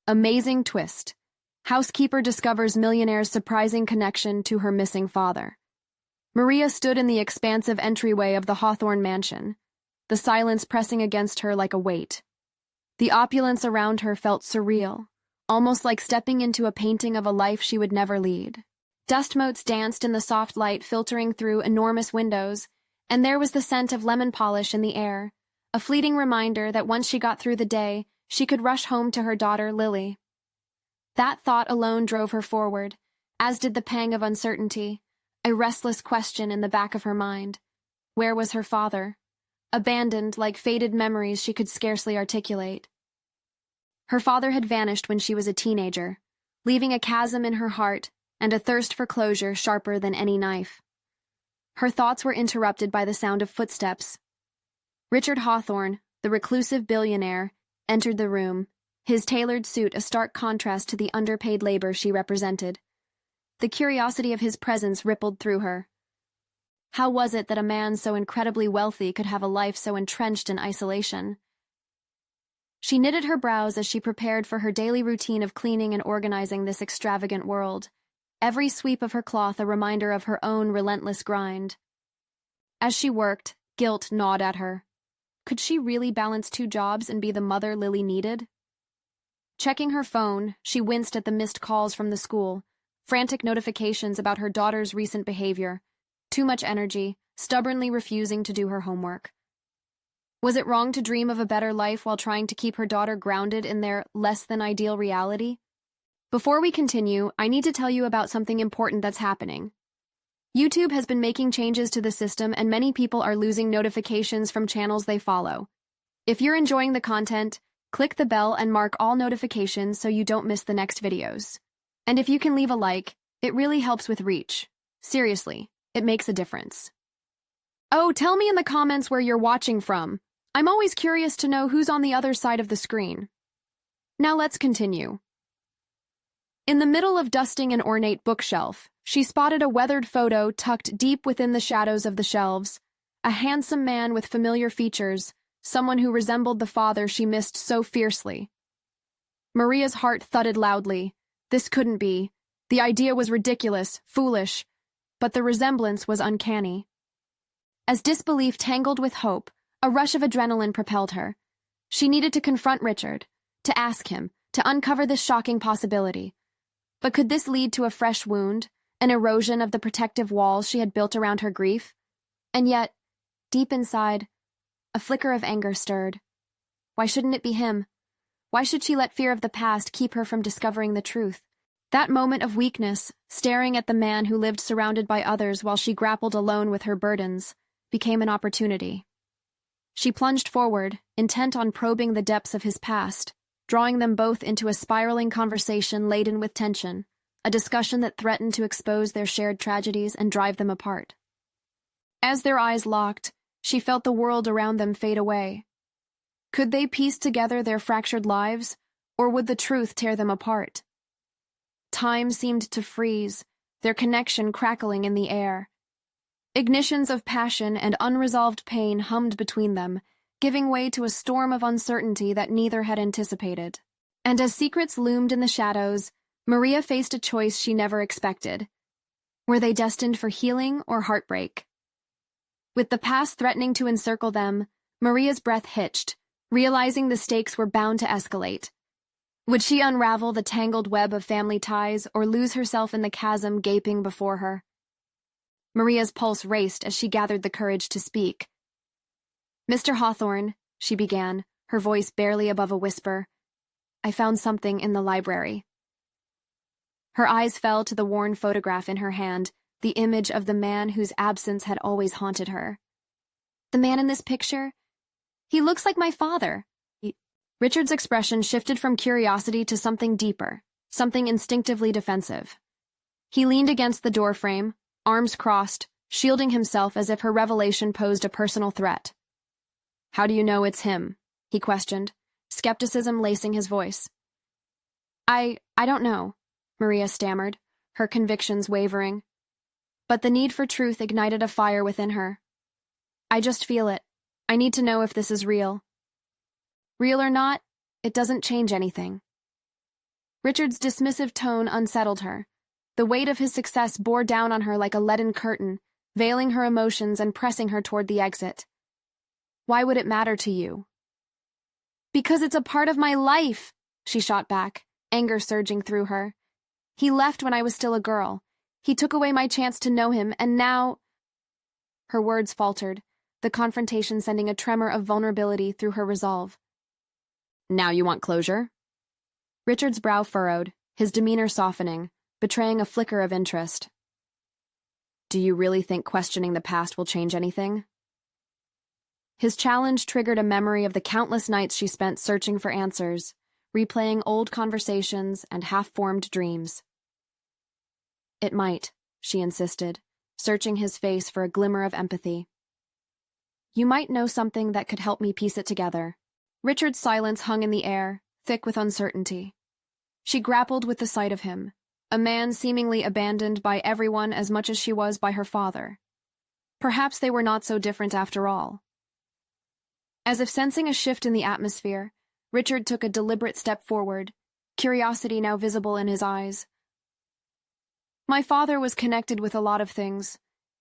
Amazing twist. Housekeeper discovers Millionaire's surprising connection to her missing father. Maria stood in the expansive entryway of the Hawthorne mansion, the silence pressing against her like a weight. The opulence around her felt surreal, almost like stepping into a painting of a life she would never lead. Dust motes danced in the soft light filtering through enormous windows, and there was the scent of lemon polish in the air, a fleeting reminder that once she got through the day, she could rush home to her daughter, Lily. That thought alone drove her forward, as did the pang of uncertainty, a restless question in the back of her mind. Where was her father? Abandoned like faded memories she could scarcely articulate. Her father had vanished when she was a teenager, leaving a chasm in her heart and a thirst for closure sharper than any knife. Her thoughts were interrupted by the sound of footsteps. Richard Hawthorne, the reclusive billionaire, entered the room, his tailored suit a stark contrast to the underpaid labor she represented. The curiosity of his presence rippled through her. How was it that a man so incredibly wealthy could have a life so entrenched in isolation? She knitted her brows as she prepared for her daily routine of cleaning and organizing this extravagant world, every sweep of her cloth a reminder of her own relentless grind. As she worked, guilt gnawed at her. Could she really balance two jobs and be the mother Lily needed? Checking her phone, she winced at the missed calls from the school, frantic notifications about her daughter's recent behavior, too much energy, stubbornly refusing to do her homework. Was it wrong to dream of a better life while trying to keep her daughter grounded in their less-than-ideal reality? Before we continue, I need to tell you about something important that's happening. YouTube has been making changes to the system, and many people are losing notifications from channels they follow. If you're enjoying the content, click the bell and mark all notifications so you don't miss the next videos. And if you can leave a like, it really helps with reach. Seriously, it makes a difference. Oh, tell me in the comments where you're watching from. I'm always curious to know who's on the other side of the screen. Now let's continue. In the middle of dusting an ornate bookshelf, she spotted a weathered photo tucked deep within the shadows of the shelves, a handsome man with familiar features, someone who resembled the father she missed so fiercely. Maria's heart thudded loudly. This couldn't be. The idea was ridiculous, foolish, but the resemblance was uncanny. As disbelief tangled with hope, a rush of adrenaline propelled her. She needed to confront Richard, to ask him, to uncover this shocking possibility. But could this lead to a fresh wound, an erosion of the protective walls she had built around her grief? And yet, deep inside, a flicker of anger stirred. Why shouldn't it be him? Why should she let fear of the past keep her from discovering the truth? That moment of weakness, staring at the man who lived surrounded by others while she grappled alone with her burdens, became an opportunity. She plunged forward, intent on probing the depths of his past, drawing them both into a spiraling conversation laden with tension, a discussion that threatened to expose their shared tragedies and drive them apart. As their eyes locked, she felt the world around them fade away. Could they piece together their fractured lives, or would the truth tear them apart? Time seemed to freeze, their connection crackling in the air. Ignitions of passion and unresolved pain hummed between them, giving way to a storm of uncertainty that neither had anticipated. And as secrets loomed in the shadows, Maria faced a choice she never expected. Were they destined for healing or heartbreak? With the past threatening to encircle them, Maria's breath hitched, realizing the stakes were bound to escalate. Would she unravel the tangled web of family ties or lose herself in the chasm gaping before her? Maria's pulse raced as she gathered the courage to speak. "Mr. Hawthorne," she began, her voice barely above a whisper, "I found something in the library." Her eyes fell to the worn photograph in her hand, the image of the man whose absence had always haunted her. "The man in this picture? He looks like my father." Richard's expression shifted from curiosity to something deeper, something instinctively defensive. He leaned against the doorframe, arms crossed, shielding himself as if her revelation posed a personal threat. "How do you know it's him?" he questioned, skepticism lacing his voice. I don't know," Maria stammered, her convictions wavering. But the need for truth ignited a fire within her. "I just feel it. I need to know if this is real." "Real or not, it doesn't change anything." Richard's dismissive tone unsettled her. The weight of his success bore down on her like a leaden curtain, veiling her emotions and pressing her toward the exit. Why would it matter to you? Because it's a part of my life, she shot back, anger surging through her. He left when I was still a girl. He took away my chance to know him, and now... Her words faltered, the confrontation sending a tremor of vulnerability through her resolve. Now you want closure? Richard's brow furrowed, his demeanor softening, betraying a flicker of interest. Do you really think questioning the past will change anything? His challenge triggered a memory of the countless nights she spent searching for answers, replaying old conversations and half-formed dreams. It might, she insisted, searching his face for a glimmer of empathy. You might know something that could help me piece it together. Richard's silence hung in the air, thick with uncertainty. She grappled with the sight of him, a man seemingly abandoned by everyone as much as she was by her father. Perhaps they were not so different after all. As if sensing a shift in the atmosphere, Richard took a deliberate step forward, curiosity now visible in his eyes. My father was connected with a lot of things,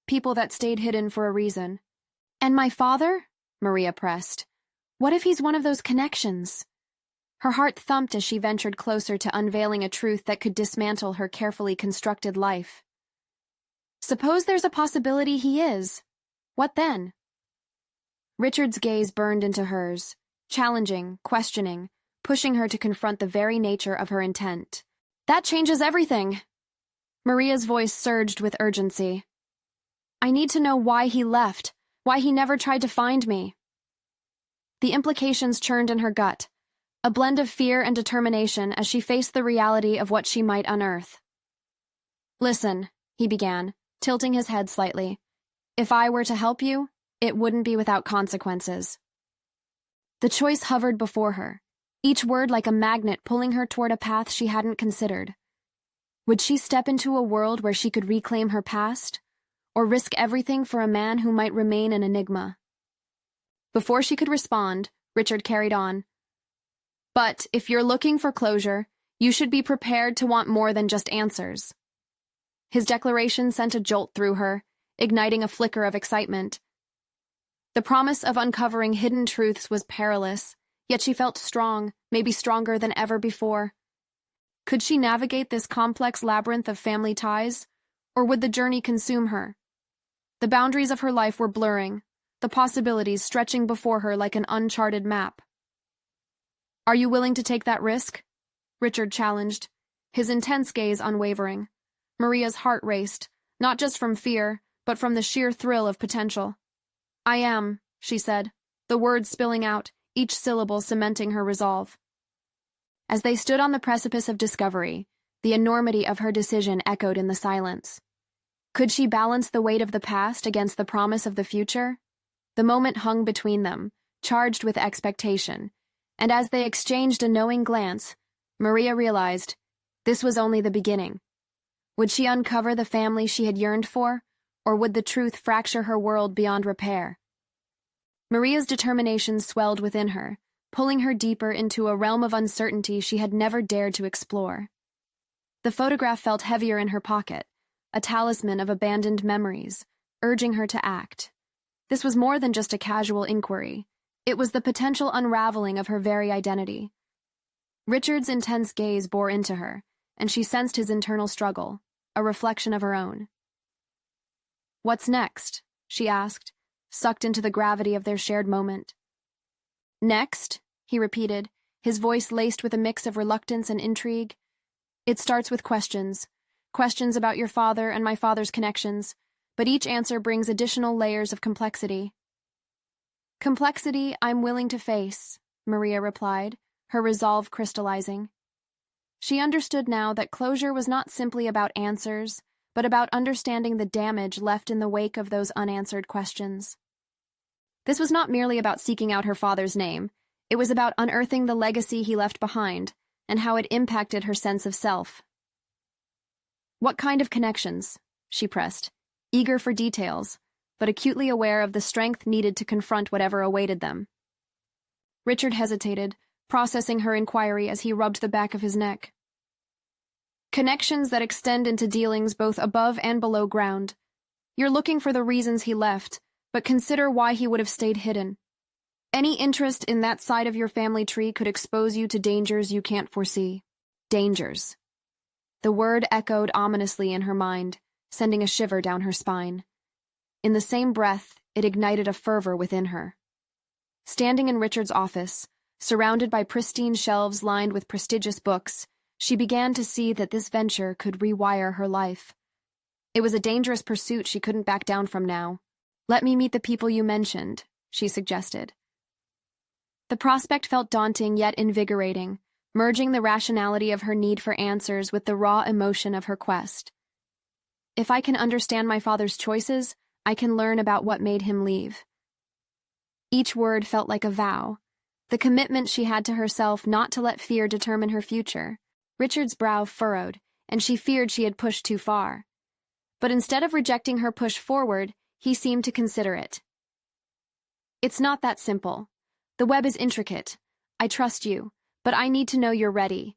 people that stayed hidden for a reason. And my father? Maria pressed. What if he's one of those connections? Her heart thumped as she ventured closer to unveiling a truth that could dismantle her carefully constructed life. Suppose there's a possibility he is. What then? Richard's gaze burned into hers, challenging, questioning, pushing her to confront the very nature of her intent. That changes everything. Maria's voice surged with urgency. I need to know why he left, why he never tried to find me. The implications churned in her gut, a blend of fear and determination as she faced the reality of what she might unearth. Listen, he began, tilting his head slightly. If I were to help you, it wouldn't be without consequences. The choice hovered before her, each word like a magnet pulling her toward a path she hadn't considered. Would she step into a world where she could reclaim her past, or risk everything for a man who might remain an enigma? Before she could respond, Richard carried on. But if you're looking for closure, you should be prepared to want more than just answers. His declaration sent a jolt through her, igniting a flicker of excitement. The promise of uncovering hidden truths was perilous, yet she felt strong, maybe stronger than ever before. Could she navigate this complex labyrinth of family ties, or would the journey consume her? The boundaries of her life were blurring, the possibilities stretching before her like an uncharted map. Are you willing to take that risk? Richard challenged, his intense gaze unwavering. Maria's heart raced, not just from fear, but from the sheer thrill of potential. I am, she said, the words spilling out, each syllable cementing her resolve. As they stood on the precipice of discovery, the enormity of her decision echoed in the silence. Could she balance the weight of the past against the promise of the future? The moment hung between them, charged with expectation, and as they exchanged a knowing glance, Maria realized this was only the beginning. Would she uncover the family she had yearned for, or would the truth fracture her world beyond repair? Maria's determination swelled within her, pulling her deeper into a realm of uncertainty she had never dared to explore. The photograph felt heavier in her pocket, a talisman of abandoned memories, urging her to act. This was more than just a casual inquiry. It was the potential unraveling of her very identity. Richard's intense gaze bore into her, and she sensed his internal struggle, a reflection of her own. What's next? She asked, sucked into the gravity of their shared moment. Next, he repeated, his voice laced with a mix of reluctance and intrigue. It starts with questions. Questions about your father and my father's connections, but each answer brings additional layers of complexity. Complexity I'm willing to face, Maria replied, her resolve crystallizing. She understood now that closure was not simply about answers, but about understanding the damage left in the wake of those unanswered questions. This was not merely about seeking out her father's name. It was about unearthing the legacy he left behind and how it impacted her sense of self. What kind of connections? She pressed, eager for details, but acutely aware of the strength needed to confront whatever awaited them. Richard hesitated, processing her inquiry as he rubbed the back of his neck. Connections that extend into dealings both above and below ground. You're looking for the reasons he left, but consider why he would have stayed hidden. Any interest in that side of your family tree could expose you to dangers you can't foresee. Dangers. The word echoed ominously in her mind, sending a shiver down her spine. In the same breath, it ignited a fervor within her. Standing in Richard's office, surrounded by pristine shelves lined with prestigious books, she began to see that this venture could rewire her life. It was a dangerous pursuit she couldn't back down from now. "Let me meet the people you mentioned," she suggested. The prospect felt daunting yet invigorating, merging the rationality of her need for answers with the raw emotion of her quest. If I can understand my father's choices, I can learn about what made him leave. Each word felt like a vow, the commitment she had to herself not to let fear determine her future. Richard's brow furrowed, and she feared she had pushed too far. But instead of rejecting her push forward, he seemed to consider it. "It's not that simple. The web is intricate. I trust you, but I need to know you're ready.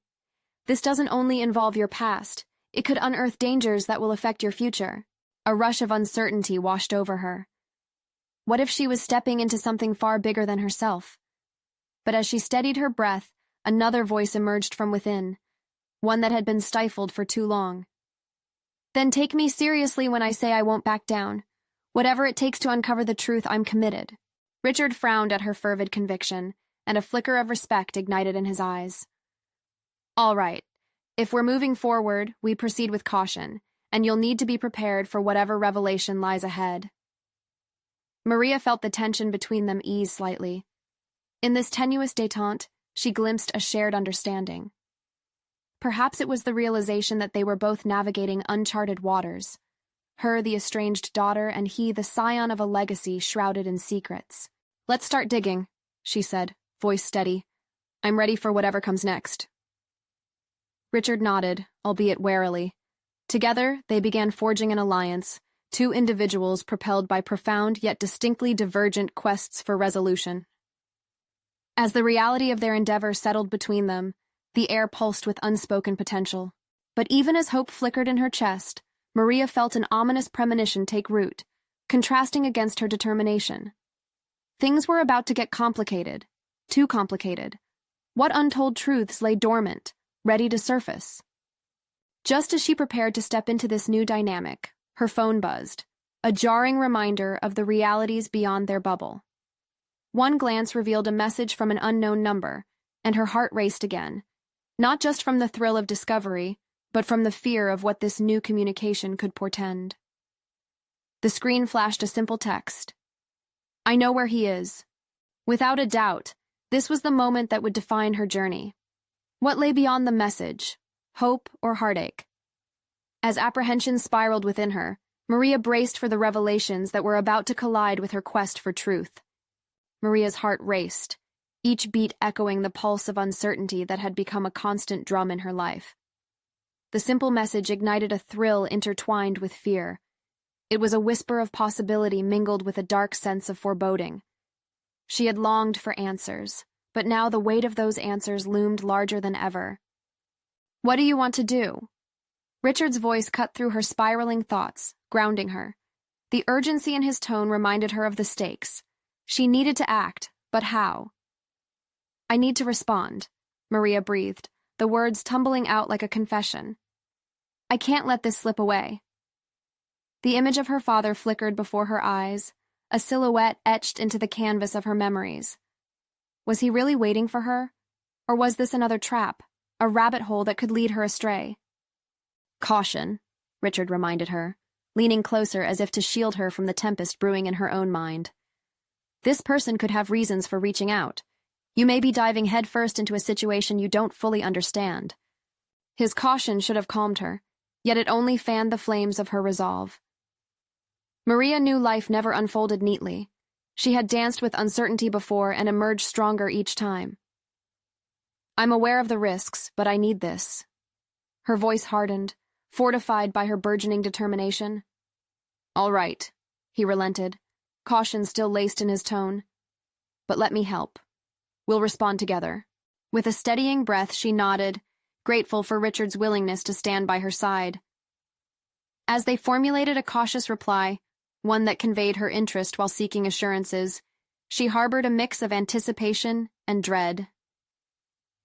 This doesn't only involve your past. It could unearth dangers that will affect your future." A rush of uncertainty washed over her. What if she was stepping into something far bigger than herself? But as she steadied her breath, another voice emerged from within, one that had been stifled for too long. "Then take me seriously when I say I won't back down. Whatever it takes to uncover the truth, I'm committed." Richard frowned at her fervid conviction, and a flicker of respect ignited in his eyes. "All right. If we're moving forward, we proceed with caution, and you'll need to be prepared for whatever revelation lies ahead." Maria felt the tension between them ease slightly. In this tenuous détente, she glimpsed a shared understanding. Perhaps it was the realization that they were both navigating uncharted waters, her the estranged daughter and he the scion of a legacy shrouded in secrets. "Let's start digging," she said, voice steady. "I'm ready for whatever comes next." Richard nodded, albeit warily. Together, they began forging an alliance, two individuals propelled by profound yet distinctly divergent quests for resolution. As the reality of their endeavor settled between them, the air pulsed with unspoken potential. But even as hope flickered in her chest, Maria felt an ominous premonition take root, contrasting against her determination. Things were about to get complicated, too complicated. What untold truths lay dormant, ready to surface? Just as she prepared to step into this new dynamic, her phone buzzed, a jarring reminder of the realities beyond their bubble. One glance revealed a message from an unknown number, and her heart raced again, not just from the thrill of discovery, but from the fear of what this new communication could portend. The screen flashed a simple text. "I know where he is." Without a doubt, this was the moment that would define her journey. What lay beyond the message? Hope or heartache? As apprehension spiraled within her, Maria braced for the revelations that were about to collide with her quest for truth. Maria's heart raced, each beat echoing the pulse of uncertainty that had become a constant drum in her life. The simple message ignited a thrill intertwined with fear. It was a whisper of possibility mingled with a dark sense of foreboding. She had longed for answers, but now the weight of those answers loomed larger than ever. "What do you want to do?" Richard's voice cut through her spiraling thoughts, grounding her. The urgency in his tone reminded her of the stakes. She needed to act, but how? "I need to respond," Maria breathed, the words tumbling out like a confession. "I can't let this slip away." The image of her father flickered before her eyes, a silhouette etched into the canvas of her memories. Was he really waiting for her? Or was this another trap, a rabbit hole that could lead her astray? "Caution," Richard reminded her, leaning closer as if to shield her from the tempest brewing in her own mind. "This person could have reasons for reaching out. You may be diving headfirst into a situation you don't fully understand." His caution should have calmed her, yet it only fanned the flames of her resolve. Maria knew life never unfolded neatly. She had danced with uncertainty before and emerged stronger each time. "I'm aware of the risks, but I need this." Her voice hardened, fortified by her burgeoning determination. "All right," he relented, caution still laced in his tone. "But let me help. We'll respond together." With a steadying breath, she nodded, grateful for Richard's willingness to stand by her side. As they formulated a cautious reply, one that conveyed her interest while seeking assurances, she harbored a mix of anticipation and dread.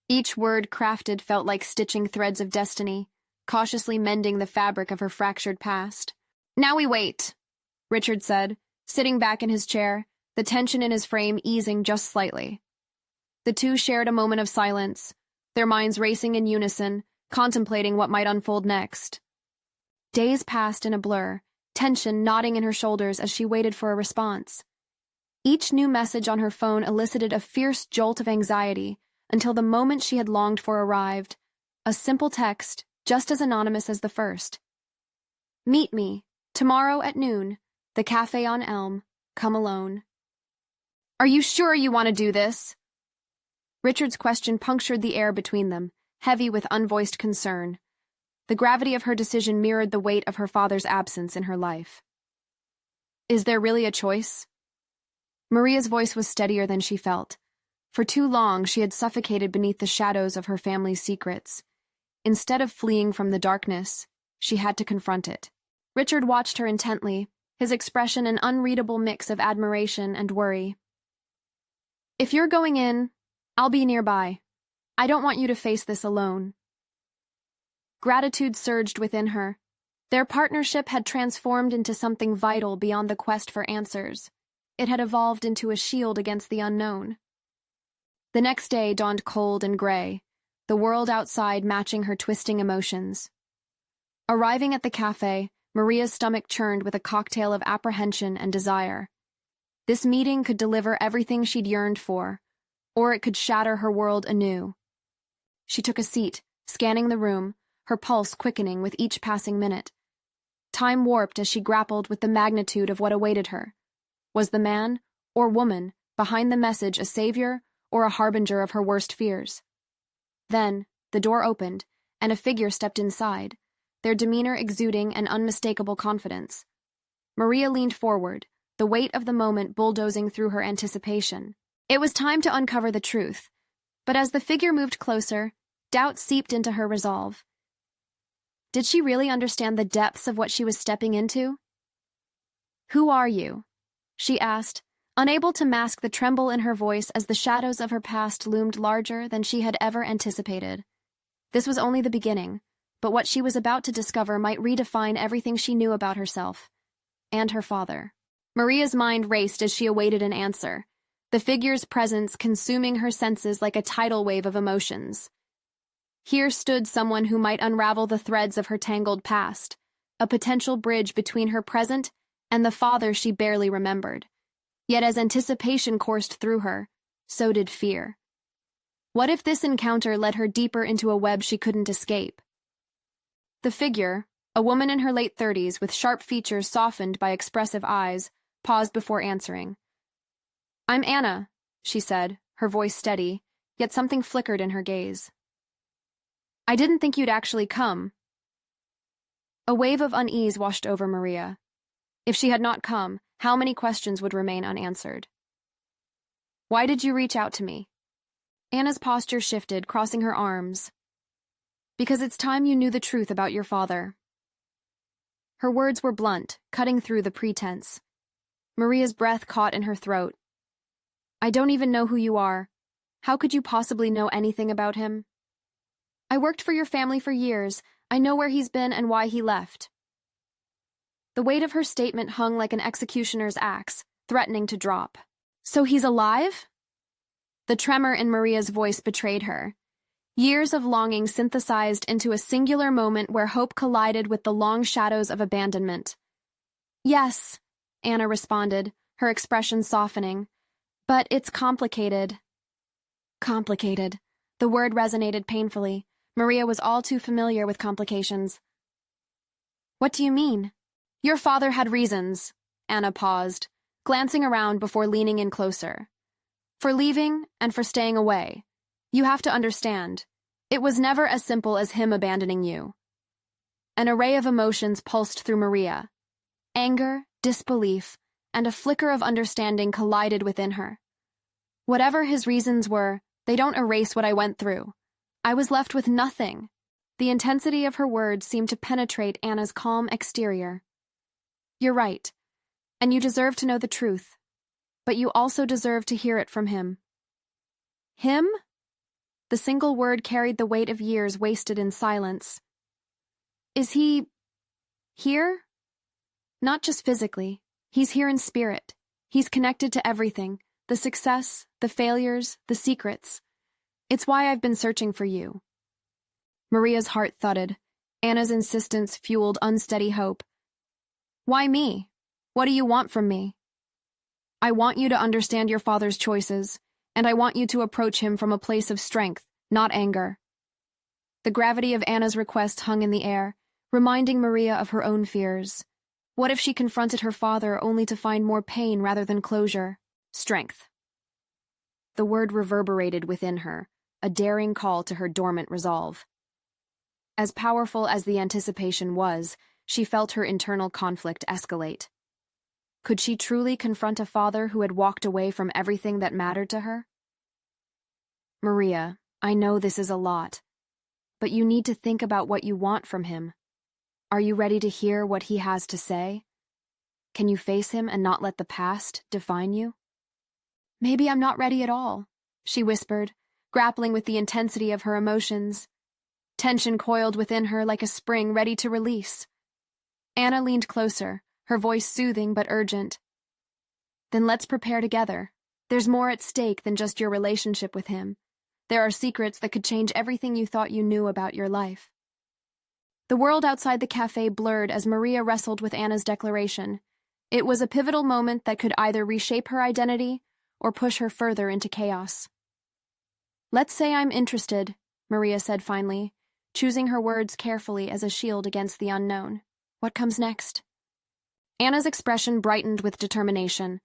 Each word crafted felt like stitching threads of destiny, cautiously mending the fabric of her fractured past. "Now we wait," Richard said, sitting back in his chair, the tension in his frame easing just slightly. The two shared a moment of silence, their minds racing in unison, contemplating what might unfold next. Days passed in a blur, tension knotting in her shoulders as she waited for a response. Each new message on her phone elicited a fierce jolt of anxiety until the moment she had longed for arrived, a simple text, just as anonymous as the first. "Meet me, tomorrow at noon, the cafe on Elm, come alone." "Are you sure you want to do this?" Richard's question punctured the air between them, heavy with unvoiced concern. The gravity of her decision mirrored the weight of her father's absence in her life. "Is there really a choice?" Maria's voice was steadier than she felt. For too long, she had suffocated beneath the shadows of her family's secrets. Instead of fleeing from the darkness, she had to confront it. Richard watched her intently, his expression an unreadable mix of admiration and worry. "If you're going in, I'll be nearby. I don't want you to face this alone." Gratitude surged within her. Their partnership had transformed into something vital beyond the quest for answers. It had evolved into a shield against the unknown. The next day dawned cold and gray, the world outside matching her twisting emotions. Arriving at the cafe, Maria's stomach churned with a cocktail of apprehension and desire. This meeting could deliver everything she'd yearned for, or it could shatter her world anew. She took a seat, scanning the room, her pulse quickening with each passing minute. Time warped as she grappled with the magnitude of what awaited her. Was the man, or woman, behind the message a savior or a harbinger of her worst fears? Then, the door opened, and a figure stepped inside, their demeanor exuding an unmistakable confidence. Maria leaned forward, the weight of the moment bulldozing through her anticipation. It was time to uncover the truth, but as the figure moved closer, doubt seeped into her resolve. Did she really understand the depths of what she was stepping into? "Who are you?" she asked, unable to mask the tremble in her voice as the shadows of her past loomed larger than she had ever anticipated. This was only the beginning, but what she was about to discover might redefine everything she knew about herself and her father. Maria's mind raced as she awaited an answer, the figure's presence consuming her senses like a tidal wave of emotions. Here stood someone who might unravel the threads of her tangled past, a potential bridge between her present and the father she barely remembered. Yet as anticipation coursed through her, so did fear. What if this encounter led her deeper into a web she couldn't escape? The figure, a woman in her late 30s with sharp features softened by expressive eyes, paused before answering. "I'm Anna," she said, her voice steady, yet something flickered in her gaze. "I didn't think you'd actually come." A wave of unease washed over Maria. If she had not come, how many questions would remain unanswered? "Why did you reach out to me?" Anna's posture shifted, crossing her arms. "Because it's time you knew the truth about your father." Her words were blunt, cutting through the pretense. Maria's breath caught in her throat. "I don't even know who you are. How could you possibly know anything about him?" "I worked for your family for years. I know where he's been and why he left." The weight of her statement hung like an executioner's axe, threatening to drop. "So he's alive?" The tremor in Maria's voice betrayed her. Years of longing synthesized into a singular moment where hope collided with the long shadows of abandonment. "Yes," Anna responded, her expression softening. "But it's complicated." Complicated. The word resonated painfully. Maria was all too familiar with complications. "What do you mean?" "Your father had reasons." Anna paused, glancing around before leaning in closer. "For leaving and for staying away. You have to understand, it was never as simple as him abandoning you." An array of emotions pulsed through Maria. Anger, disbelief, and a flicker of understanding collided within her. "Whatever his reasons were, they don't erase what I went through. I was left with nothing. The intensity of her words seemed to penetrate Anna's calm exterior. You're right, and you deserve to know the truth, but you also deserve to hear it from him. Him? The single word carried the weight of years wasted in silence. Is he here? Not just physically. He's here in spirit. He's connected to everything, the success, the failures, the secrets. It's why I've been searching for you. Maria's heart thudded. Anna's insistence fueled unsteady hope. Why me? What do you want from me? I want you to understand your father's choices, and I want you to approach him from a place of strength, not anger. The gravity of Anna's request hung in the air, reminding Maria of her own fears. What if she confronted her father only to find more pain rather than closure? Strength. The word reverberated within her, a daring call to her dormant resolve. As powerful as the anticipation was, she felt her internal conflict escalate. Could she truly confront a father who had walked away from everything that mattered to her? Maria, I know this is a lot, but you need to think about what you want from him. Are you ready to hear what he has to say? Can you face him and not let the past define you? Maybe I'm not ready at all, she whispered, grappling with the intensity of her emotions. Tension coiled within her like a spring ready to release. Anna leaned closer, her voice soothing but urgent. Then let's prepare together. There's more at stake than just your relationship with him. There are secrets that could change everything you thought you knew about your life. The world outside the cafe blurred as Maria wrestled with Anna's declaration. It was a pivotal moment that could either reshape her identity or push her further into chaos. Let's say I'm interested, Maria said finally, choosing her words carefully as a shield against the unknown. What comes next? Anna's expression brightened with determination.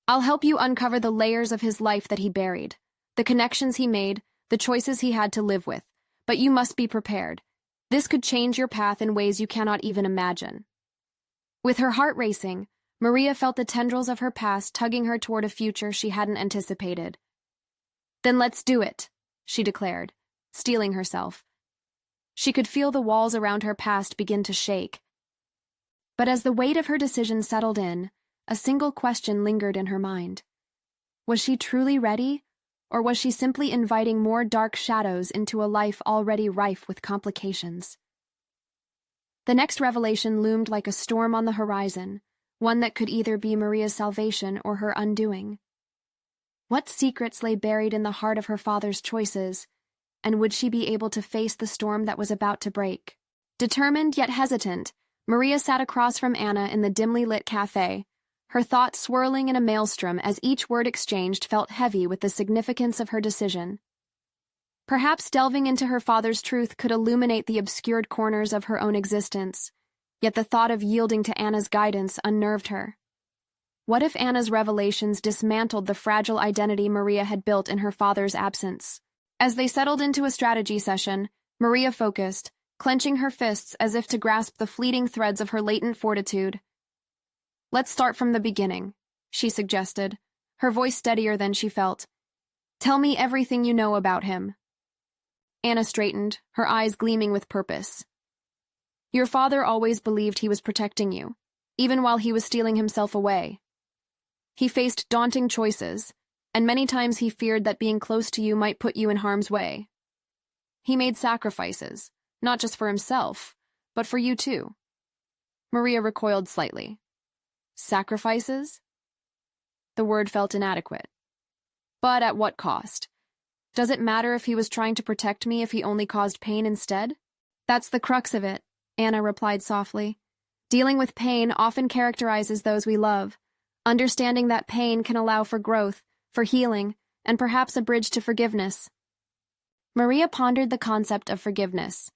I'll help you uncover the layers of his life that he buried, the connections he made, the choices he had to live with. But you must be prepared. This could change your path in ways you cannot even imagine. With her heart racing, Maria felt the tendrils of her past tugging her toward a future she hadn't anticipated. Then let's do it, she declared, steeling herself. She could feel the walls around her past begin to shake. But as the weight of her decision settled in, a single question lingered in her mind. Was she truly ready, or was she simply inviting more dark shadows into a life already rife with complications? The next revelation loomed like a storm on the horizon, one that could either be Maria's salvation or her undoing. What secrets lay buried in the heart of her father's choices, and would she be able to face the storm that was about to break? Determined yet hesitant, Maria sat across from Anna in the dimly lit cafe, her thoughts swirling in a maelstrom as each word exchanged felt heavy with the significance of her decision. Perhaps delving into her father's truth could illuminate the obscured corners of her own existence, yet the thought of yielding to Anna's guidance unnerved her. What if Anna's revelations dismantled the fragile identity Maria had built in her father's absence? As they settled into a strategy session, Maria focused, clenching her fists as if to grasp the fleeting threads of her latent fortitude. Let's start from the beginning, she suggested, her voice steadier than she felt. Tell me everything you know about him. Anna straightened, her eyes gleaming with purpose. Your father always believed he was protecting you, even while he was stealing himself away. He faced daunting choices, and many times he feared that being close to you might put you in harm's way. He made sacrifices, not just for himself, but for you too. Maria recoiled slightly. Sacrifices? The word felt inadequate. But at what cost? Does it matter if he was trying to protect me if he only caused pain instead? That's the crux of it, Anna replied softly. Dealing with pain often characterizes those we love. Understanding that pain can allow for growth, for healing, and perhaps a bridge to forgiveness. Maria pondered the concept of forgiveness.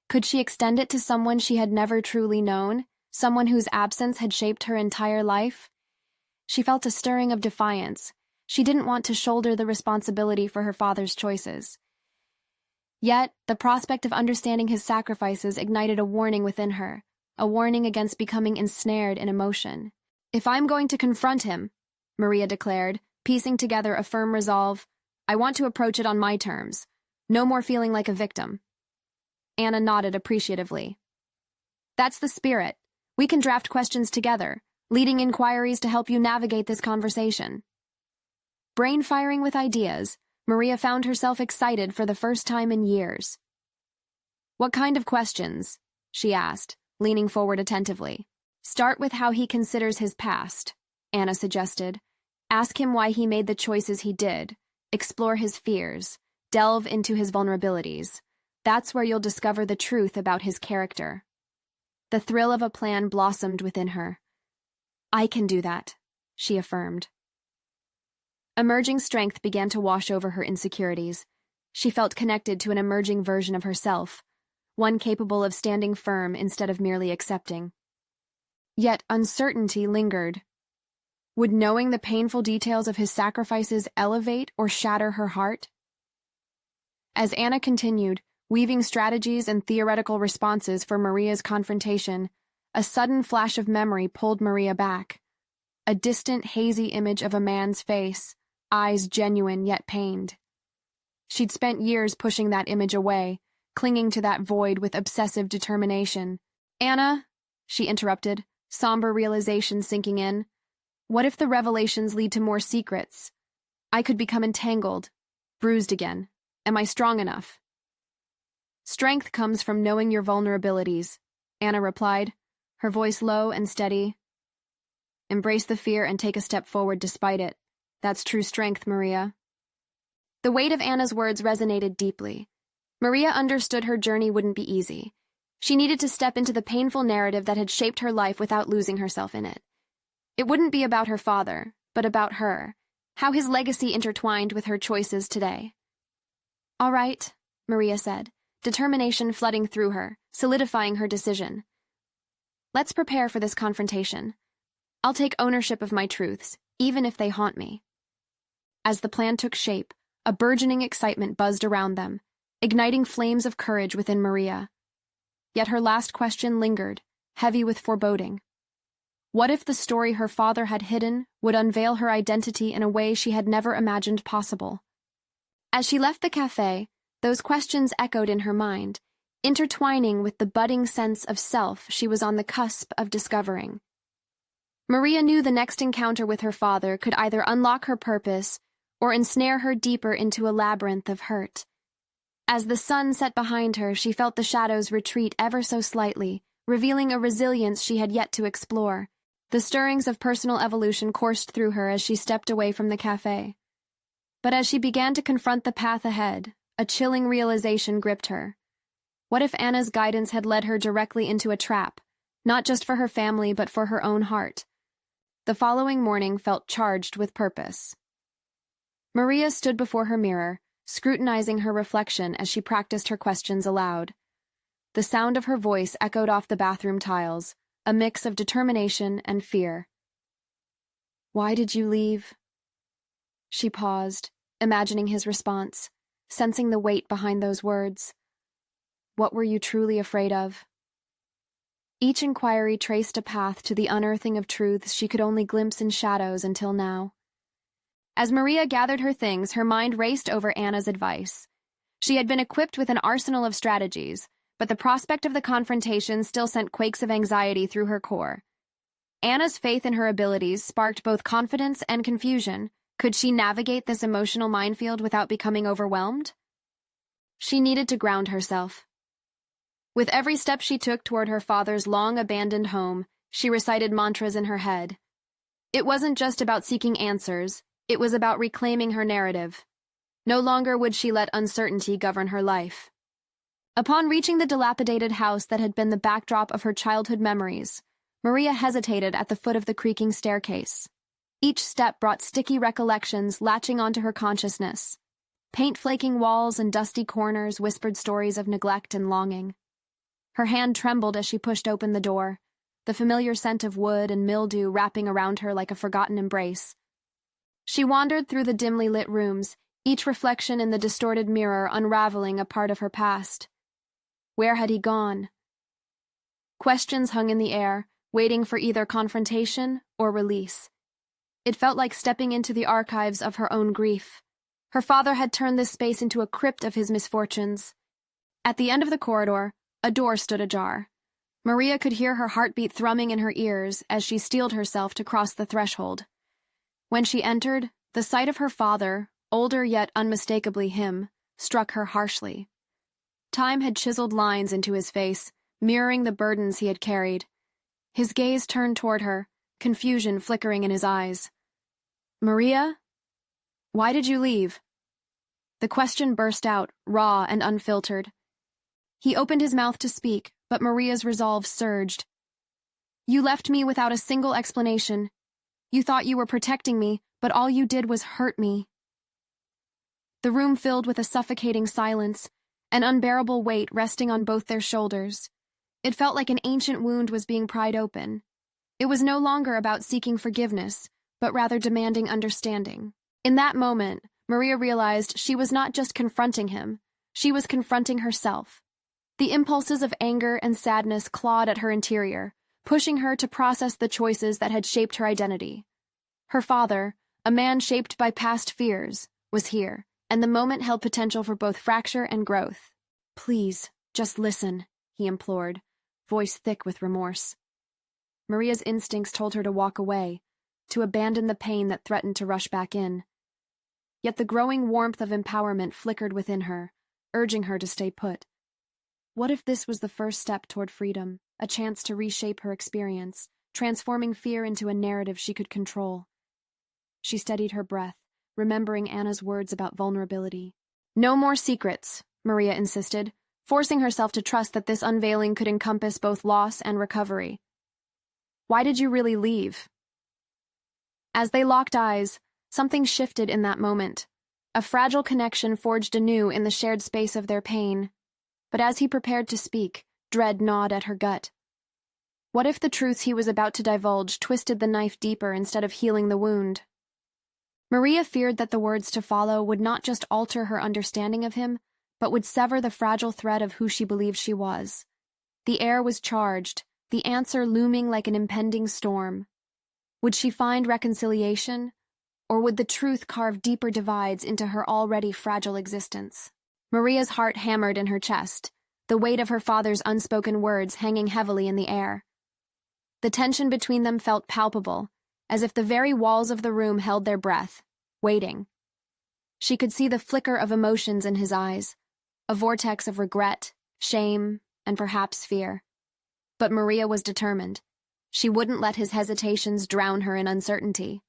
Could she extend it to someone she had never truly known, someone whose absence had shaped her entire life? She felt a stirring of defiance. She didn't want to shoulder the responsibility for her father's choices. Yet, the prospect of understanding his sacrifices ignited a warning within her, a warning against becoming ensnared in emotion. If I'm going to confront him, Maria declared, piecing together a firm resolve, I want to approach it on my terms, No more feeling like a victim. Anna nodded appreciatively. That's the spirit. We can draft questions together, leading inquiries to help you navigate this conversation. Brain firing with ideas, Maria found herself excited for the first time in years. What kind of questions? She asked, leaning forward attentively. Start with how he considers his past, Anna suggested. Ask him why he made the choices he did, explore his fears, delve into his vulnerabilities. That's where you'll discover the truth about his character. The thrill of a plan blossomed within her. I can do that, she affirmed. Emerging strength began to wash over her insecurities. She felt connected to an emerging version of herself, one capable of standing firm instead of merely accepting. Yet uncertainty lingered. Would knowing the painful details of his sacrifices elevate or shatter her heart? As Anna continued, weaving strategies and theoretical responses for Maria's confrontation, a sudden flash of memory pulled Maria back. A distant, hazy image of a man's face, eyes genuine yet pained. She'd spent years pushing that image away, clinging to that void with obsessive determination. Anna, she interrupted, somber realization sinking in. What if the revelations lead to more secrets? I could become entangled, bruised again. Am I strong enough? Strength comes from knowing your vulnerabilities, Anna replied, her voice low and steady. Embrace the fear and take a step forward despite it. That's true strength, Maria. The weight of Anna's words resonated deeply. Maria understood her journey wouldn't be easy. She needed to step into the painful narrative that had shaped her life without losing herself in it. It wouldn't be about her father, but about her, how his legacy intertwined with her choices today. All right, Maria said, determination flooding through her, solidifying her decision. Let's prepare for this confrontation. I'll take ownership of my truths, even if they haunt me. As the plan took shape, a burgeoning excitement buzzed around them, igniting flames of courage within Maria. Yet her last question lingered, heavy with foreboding. What if the story her father had hidden would unveil her identity in a way she had never imagined possible? As she left the cafe, those questions echoed in her mind, intertwining with the budding sense of self she was on the cusp of discovering. Maria knew the next encounter with her father could either unlock her purpose or ensnare her deeper into a labyrinth of hurt. As the sun set behind her, she felt the shadows retreat ever so slightly, revealing a resilience she had yet to explore. The stirrings of personal evolution coursed through her as she stepped away from the cafe. But as she began to confront the path ahead, a chilling realization gripped her. What if Anna's guidance had led her directly into a trap, not just for her family but for her own heart? The following morning felt charged with purpose. Maria stood before her mirror, scrutinizing her reflection as she practiced her questions aloud. The sound of her voice echoed off the bathroom tiles, a mix of determination and fear. Why did you leave? She paused, imagining his response, sensing the weight behind those words. What were you truly afraid of? Each inquiry traced a path to the unearthing of truths she could only glimpse in shadows until now. As Maria gathered her things, her mind raced over Anna's advice. She had been equipped with an arsenal of strategies, but the prospect of the confrontation still sent quakes of anxiety through her core. Anna's faith in her abilities sparked both confidence and confusion. Could she navigate this emotional minefield without becoming overwhelmed? She needed to ground herself. With every step she took toward her father's long-abandoned home, she recited mantras in her head. It wasn't just about seeking answers, it was about reclaiming her narrative. No longer would she let uncertainty govern her life. Upon reaching the dilapidated house that had been the backdrop of her childhood memories, Maria hesitated at the foot of the creaking staircase. Each step brought sticky recollections latching onto her consciousness. Paint-flaking walls and dusty corners whispered stories of neglect and longing. Her hand trembled as she pushed open the door, the familiar scent of wood and mildew wrapping around her like a forgotten embrace. She wandered through the dimly lit rooms, each reflection in the distorted mirror unraveling a part of her past. Where had he gone? Questions hung in the air, waiting for either confrontation or release. It felt like stepping into the archives of her own grief. Her father had turned this space into a crypt of his misfortunes. At the end of the corridor, a door stood ajar. Maria could hear her heartbeat thrumming in her ears as she steeled herself to cross the threshold. When she entered, the sight of her father, older yet unmistakably him, struck her harshly. Time had chiseled lines into his face, mirroring the burdens he had carried. His gaze turned toward her, confusion flickering in his eyes. "Maria? Why did you leave?" The question burst out, raw and unfiltered. He opened his mouth to speak, but Maria's resolve surged. "You left me without a single explanation. You thought you were protecting me, but all you did was hurt me." The room filled with a suffocating silence, an unbearable weight resting on both their shoulders. It felt like an ancient wound was being pried open. It was no longer about seeking forgiveness, but rather demanding understanding. In that moment, Maria realized she was not just confronting him, she was confronting herself. The impulses of anger and sadness clawed at her interior, pushing her to process the choices that had shaped her identity. Her father, a man shaped by past fears, was here, and the moment held potential for both fracture and growth. "Please, just listen," he implored, voice thick with remorse. Maria's instincts told her to walk away, to abandon the pain that threatened to rush back in. Yet the growing warmth of empowerment flickered within her, urging her to stay put. What if this was the first step toward freedom, a chance to reshape her experience, transforming fear into a narrative she could control? She steadied her breath, remembering Anna's words about vulnerability. "No more secrets," Maria insisted, forcing herself to trust that this unveiling could encompass both loss and recovery. "Why did you really leave?" As they locked eyes, something shifted in that moment. A fragile connection forged anew in the shared space of their pain. But as he prepared to speak, dread gnawed at her gut. What if the truths he was about to divulge twisted the knife deeper instead of healing the wound? Maria feared that the words to follow would not just alter her understanding of him, but would sever the fragile thread of who she believed she was. The air was charged, the answer looming like an impending storm. Would she find reconciliation, or would the truth carve deeper divides into her already fragile existence? Maria's heart hammered in her chest, the weight of her father's unspoken words hanging heavily in the air. The tension between them felt palpable, as if the very walls of the room held their breath, waiting. She could see the flicker of emotions in his eyes, a vortex of regret, shame, and perhaps fear. But Maria was determined. She wouldn't let his hesitations drown her in uncertainty.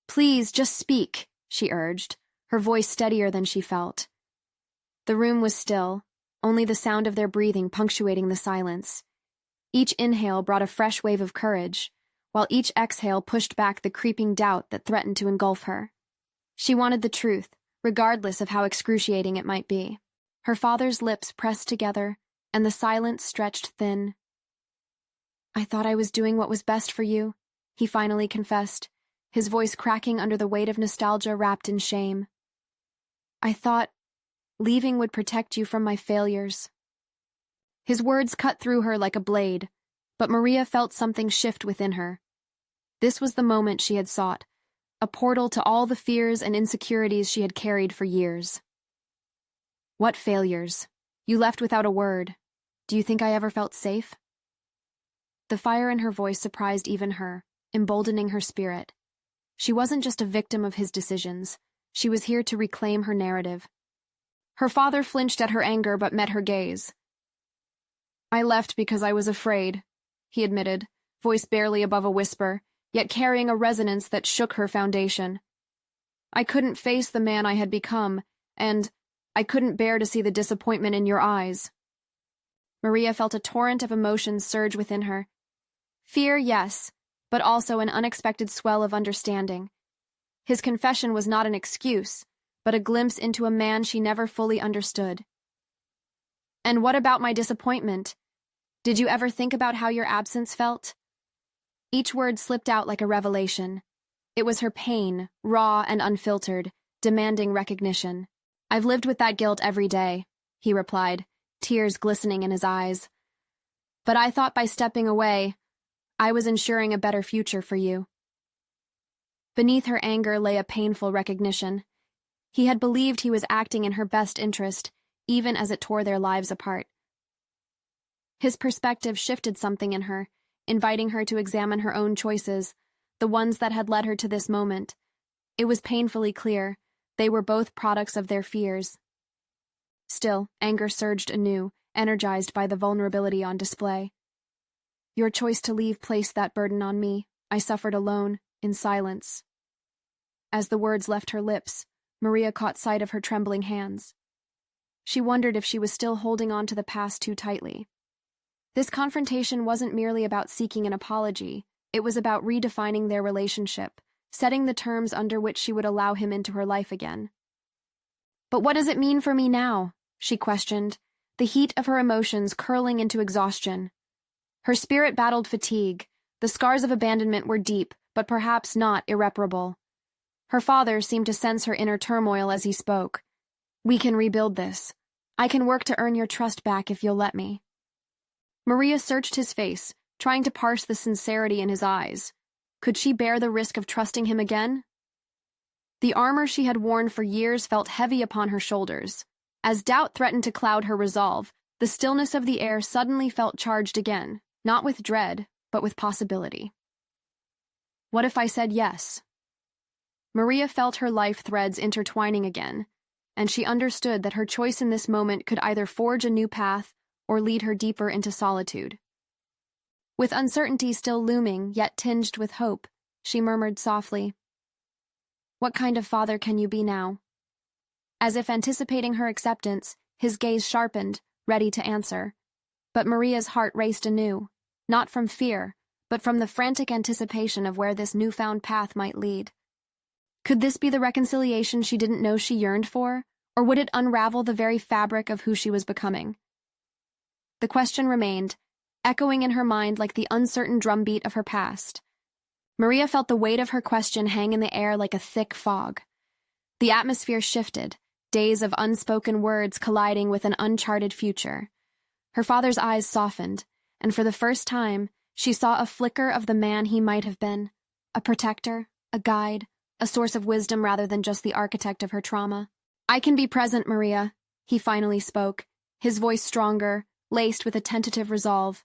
"Please, just speak," she urged, her voice steadier than she felt. The room was still, only the sound of their breathing punctuating the silence. Each inhale brought a fresh wave of courage, while each exhale pushed back the creeping doubt that threatened to engulf her. She wanted the truth, regardless of how excruciating it might be. Her father's lips pressed together, and the silence stretched thin. "I thought I was doing what was best for you," he finally confessed, his voice cracking under the weight of nostalgia wrapped in shame. "I thought leaving would protect you from my failures." His words cut through her like a blade, but Maria felt something shift within her. This was the moment she had sought, a portal to all the fears and insecurities she had carried for years. "What failures? You left without a word. Do you think I ever felt safe?" The fire in her voice surprised even her, emboldening her spirit. She wasn't just a victim of his decisions. She was here to reclaim her narrative. Her father flinched at her anger but met her gaze. "I left because I was afraid," he admitted, voice barely above a whisper, yet carrying a resonance that shook her foundation. "I couldn't face the man I had become, and I couldn't bear to see the disappointment in your eyes." Maria felt a torrent of emotions surge within her. Fear, yes, but also an unexpected swell of understanding. His confession was not an excuse, but a glimpse into a man she never fully understood. "And what about my disappointment? Did you ever think about how your absence felt?" Each word slipped out like a revelation. It was her pain, raw and unfiltered, demanding recognition. "I've lived with that guilt every day," he replied, tears glistening in his eyes. "But I thought by stepping away, I was ensuring a better future for you." Beneath her anger lay a painful recognition. He had believed he was acting in her best interest, even as it tore their lives apart. His perspective shifted something in her, inviting her to examine her own choices, the ones that had led her to this moment. It was painfully clear they were both products of their fears. Still, anger surged anew, energized by the vulnerability on display. Your choice to leave placed that burden on me. I suffered alone, in silence. As the words left her lips, Maria caught sight of her trembling hands. She wondered if she was still holding on to the past too tightly. This confrontation wasn't merely about seeking an apology. It was about redefining their relationship, setting the terms under which she would allow him into her life again. But what does it mean for me now? She questioned, the heat of her emotions curling into exhaustion. Her spirit battled fatigue. The scars of abandonment were deep, but perhaps not irreparable. Her father seemed to sense her inner turmoil as he spoke. We can rebuild this. I can work to earn your trust back if you'll let me. Maria searched his face, trying to parse the sincerity in his eyes. Could she bear the risk of trusting him again? The armor she had worn for years felt heavy upon her shoulders. As doubt threatened to cloud her resolve, the stillness of the air suddenly felt charged again, not with dread, but with possibility. What if I said yes? Maria felt her life threads intertwining again, and she understood that her choice in this moment could either forge a new path or lead her deeper into solitude. With uncertainty still looming, yet tinged with hope, she murmured softly, "What kind of father can you be now?" As if anticipating her acceptance, his gaze sharpened, ready to answer. But Maria's heart raced anew, not from fear, but from the frantic anticipation of where this newfound path might lead. Could this be the reconciliation she didn't know she yearned for, or would it unravel the very fabric of who she was becoming? The question remained, echoing in her mind like the uncertain drumbeat of her past. Maria felt the weight of her question hang in the air like a thick fog. The atmosphere shifted, days of unspoken words colliding with an uncharted future. Her father's eyes softened, and for the first time, she saw a flicker of the man he might have been, a protector, a guide, a source of wisdom rather than just the architect of her trauma. "I can be present, Maria," he finally spoke, his voice stronger, laced with a tentative resolve.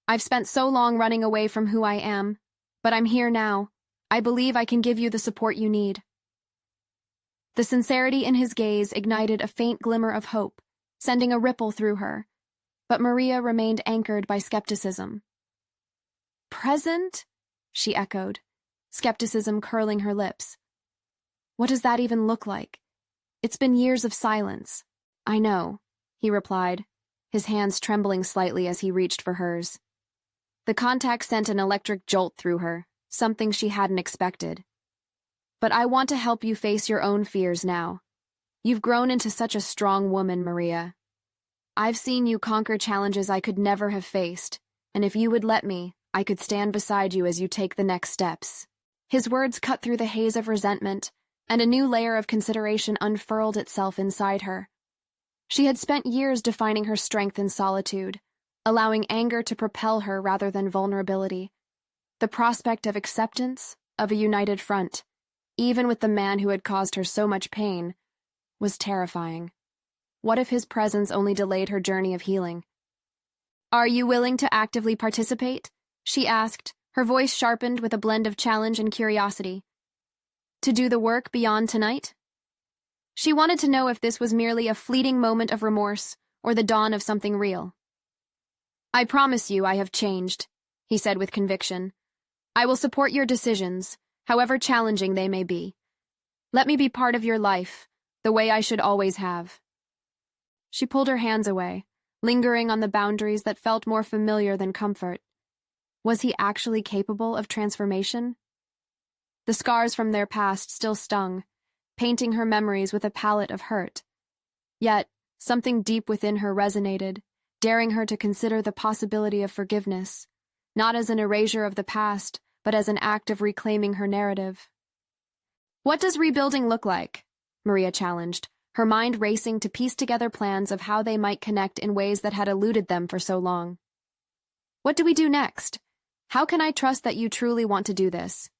"I've spent so long running away from who I am, but I'm here now. I believe I can give you the support you need." The sincerity in his gaze ignited a faint glimmer of hope, sending a ripple through her, but Maria remained anchored by skepticism. "Present?" she echoed, skepticism curling her lips. "What does that even look like? It's been years of silence." "I know," he replied, his hands trembling slightly as he reached for hers. The contact sent an electric jolt through her, something she hadn't expected. "But I want to help you face your own fears now. You've grown into such a strong woman, Maria. I've seen you conquer challenges I could never have faced, and if you would let me, I could stand beside you as you take the next steps." His words cut through the haze of resentment, and a new layer of consideration unfurled itself inside her. She had spent years defining her strength in solitude, allowing anger to propel her rather than vulnerability. The prospect of acceptance, of a united front, even with the man who had caused her so much pain, was terrifying. What if his presence only delayed her journey of healing? "Are you willing to actively participate?" she asked, her voice sharpened with a blend of challenge and curiosity. "To do the work beyond tonight?" She wanted to know if this was merely a fleeting moment of remorse or the dawn of something real. "I promise you I have changed," he said with conviction. "I will support your decisions, however challenging they may be. Let me be part of your life, the way I should always have." She pulled her hands away, lingering on the boundaries that felt more familiar than comfort. Was he actually capable of transformation? The scars from their past still stung, painting her memories with a palette of hurt. Yet, something deep within her resonated, daring her to consider the possibility of forgiveness, not as an erasure of the past, but as an act of reclaiming her narrative. "What does rebuilding look like?" Maria challenged, her mind racing to piece together plans of how they might connect in ways that had eluded them for so long. "What do we do next? How can I trust that you truly want to do this?"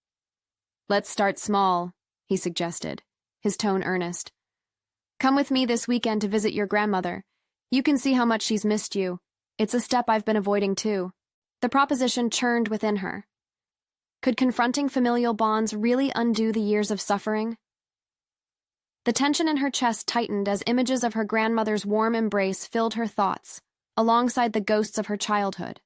"Let's start small," he suggested, his tone earnest. "Come with me this weekend to visit your grandmother. You can see how much she's missed you. It's a step I've been avoiding too." The proposition churned within her. Could confronting familial bonds really undo the years of suffering? The tension in her chest tightened as images of her grandmother's warm embrace filled her thoughts, alongside the ghosts of her childhood.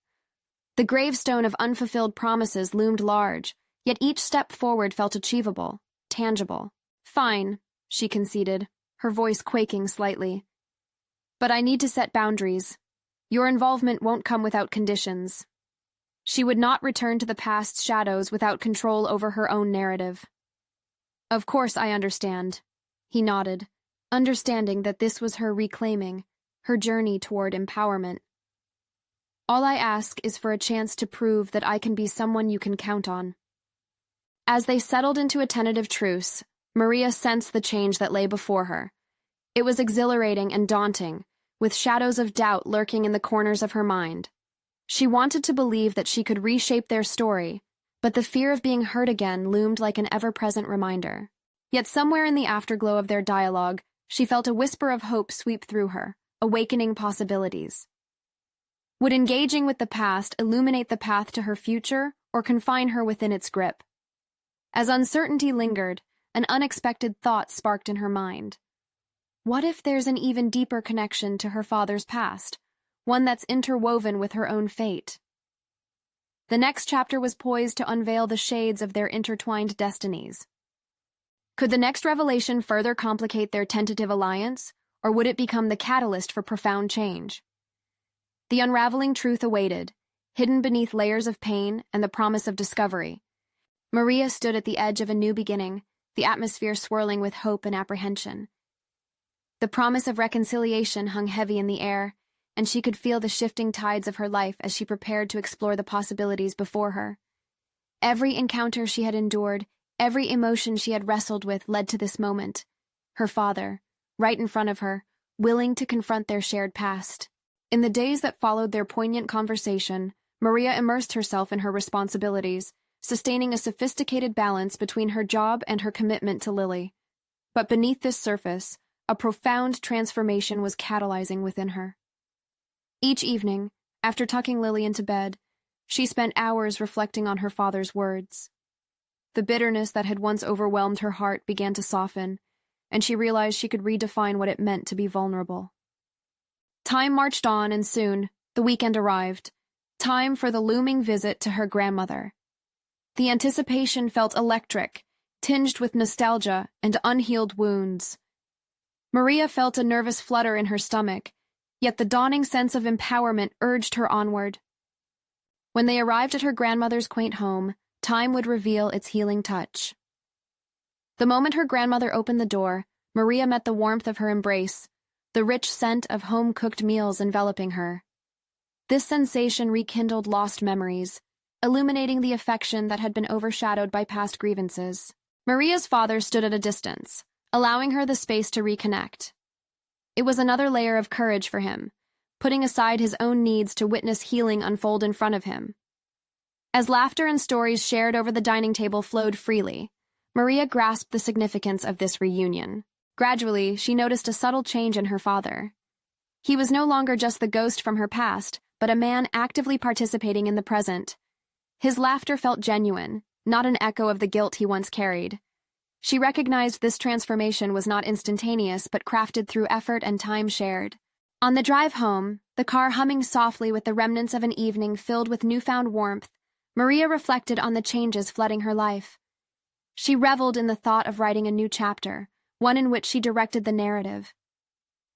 The gravestone of unfulfilled promises loomed large, yet each step forward felt achievable, tangible. "Fine," she conceded, her voice quaking slightly. "But I need to set boundaries. Your involvement won't come without conditions." She would not return to the past's shadows without control over her own narrative. "Of course I understand," he nodded, understanding that this was her reclaiming, her journey toward empowerment. "All I ask is for a chance to prove that I can be someone you can count on." As they settled into a tentative truce, Maria sensed the change that lay before her. It was exhilarating and daunting, with shadows of doubt lurking in the corners of her mind. She wanted to believe that she could reshape their story, but the fear of being hurt again loomed like an ever-present reminder. Yet somewhere in the afterglow of their dialogue, she felt a whisper of hope sweep through her, awakening possibilities. Would engaging with the past illuminate the path to her future or confine her within its grip? As uncertainty lingered, an unexpected thought sparked in her mind. What if there's an even deeper connection to her father's past, one that's interwoven with her own fate? The next chapter was poised to unveil the shades of their intertwined destinies. Could the next revelation further complicate their tentative alliance, or would it become the catalyst for profound change? The unraveling truth awaited, hidden beneath layers of pain and the promise of discovery. Maria stood at the edge of a new beginning, the atmosphere swirling with hope and apprehension. The promise of reconciliation hung heavy in the air, and she could feel the shifting tides of her life as she prepared to explore the possibilities before her. Every encounter she had endured, every emotion she had wrestled with led to this moment. Her father, right in front of her, willing to confront their shared past. In the days that followed their poignant conversation, Maria immersed herself in her responsibilities, sustaining a sophisticated balance between her job and her commitment to Lily. But beneath this surface, a profound transformation was catalyzing within her. Each evening, after tucking Lily into bed, she spent hours reflecting on her father's words. The bitterness that had once overwhelmed her heart began to soften, and she realized she could redefine what it meant to be vulnerable. Time marched on, and soon, the weekend arrived. Time for the looming visit to her grandmother. The anticipation felt electric, tinged with nostalgia and unhealed wounds. Maria felt a nervous flutter in her stomach, yet the dawning sense of empowerment urged her onward. When they arrived at her grandmother's quaint home, time would reveal its healing touch. The moment her grandmother opened the door, Maria met the warmth of her embrace, the rich scent of home-cooked meals enveloping her. This sensation rekindled lost memories, illuminating the affection that had been overshadowed by past grievances. Maria's father stood at a distance, allowing her the space to reconnect. It was another layer of courage for him, putting aside his own needs to witness healing unfold in front of him. As laughter and stories shared over the dining table flowed freely, Maria grasped the significance of this reunion. Gradually, she noticed a subtle change in her father. He was no longer just the ghost from her past, but a man actively participating in the present. His laughter felt genuine, not an echo of the guilt he once carried. She recognized this transformation was not instantaneous but crafted through effort and time shared. On the drive home, the car humming softly with the remnants of an evening filled with newfound warmth, Maria reflected on the changes flooding her life. She reveled in the thought of writing a new chapter, one in which she directed the narrative.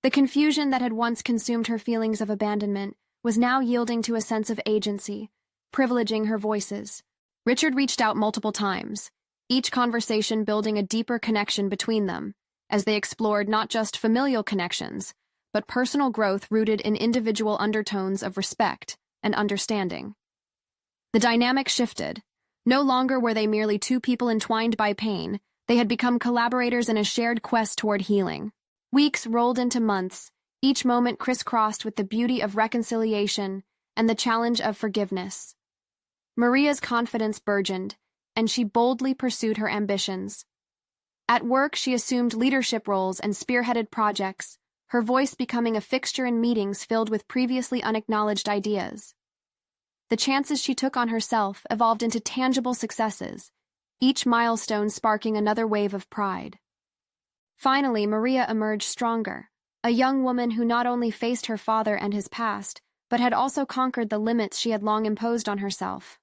The confusion that had once consumed her feelings of abandonment was now yielding to a sense of agency, privileging her voices. Richard reached out multiple times, each conversation building a deeper connection between them, as they explored not just familial connections, but personal growth rooted in individual undertones of respect and understanding. The dynamic shifted. No longer were they merely two people entwined by pain, they had become collaborators in a shared quest toward healing. Weeks rolled into months, each moment crisscrossed with the beauty of reconciliation and the challenge of forgiveness. Maria's confidence burgeoned, and she boldly pursued her ambitions. At work, she assumed leadership roles and spearheaded projects, her voice becoming a fixture in meetings filled with previously unacknowledged ideas. The chances she took on herself evolved into tangible successes, each milestone sparking another wave of pride. Finally, Maria emerged stronger, a young woman who not only faced her father and his past, but had also conquered the limits she had long imposed on herself.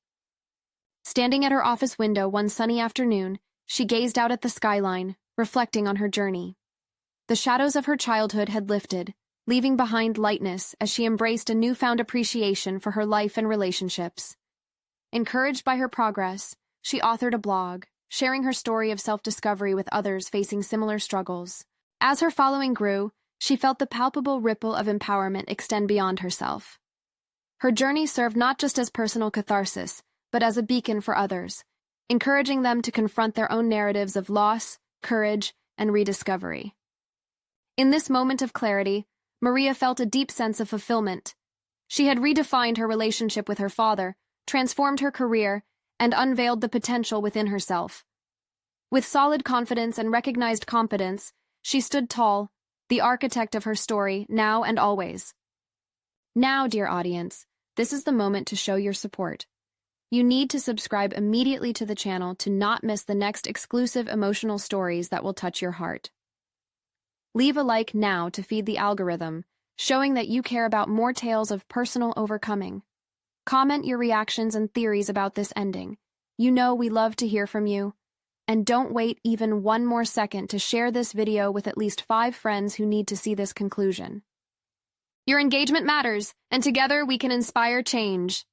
Standing at her office window one sunny afternoon, she gazed out at the skyline, reflecting on her journey. The shadows of her childhood had lifted, leaving behind lightness as she embraced a newfound appreciation for her life and relationships. Encouraged by her progress, she authored a blog, sharing her story of self-discovery with others facing similar struggles. As her following grew, she felt the palpable ripple of empowerment extend beyond herself. Her journey served not just as personal catharsis, but as a beacon for others, encouraging them to confront their own narratives of loss, courage, and rediscovery. In this moment of clarity, Maria felt a deep sense of fulfillment. She had redefined her relationship with her father, transformed her career, and unveiled the potential within herself. With solid confidence and recognized competence, she stood tall, the architect of her story, now and always. Now, dear audience, this is the moment to show your support. You need to subscribe immediately to the channel to not miss the next exclusive emotional stories that will touch your heart. Leave a like now to feed the algorithm, showing that you care about more tales of personal overcoming. Comment your reactions and theories about this ending. You know we love to hear from you. And don't wait even one more second to share this video with at least 5 friends who need to see this conclusion. Your engagement matters, and together we can inspire change.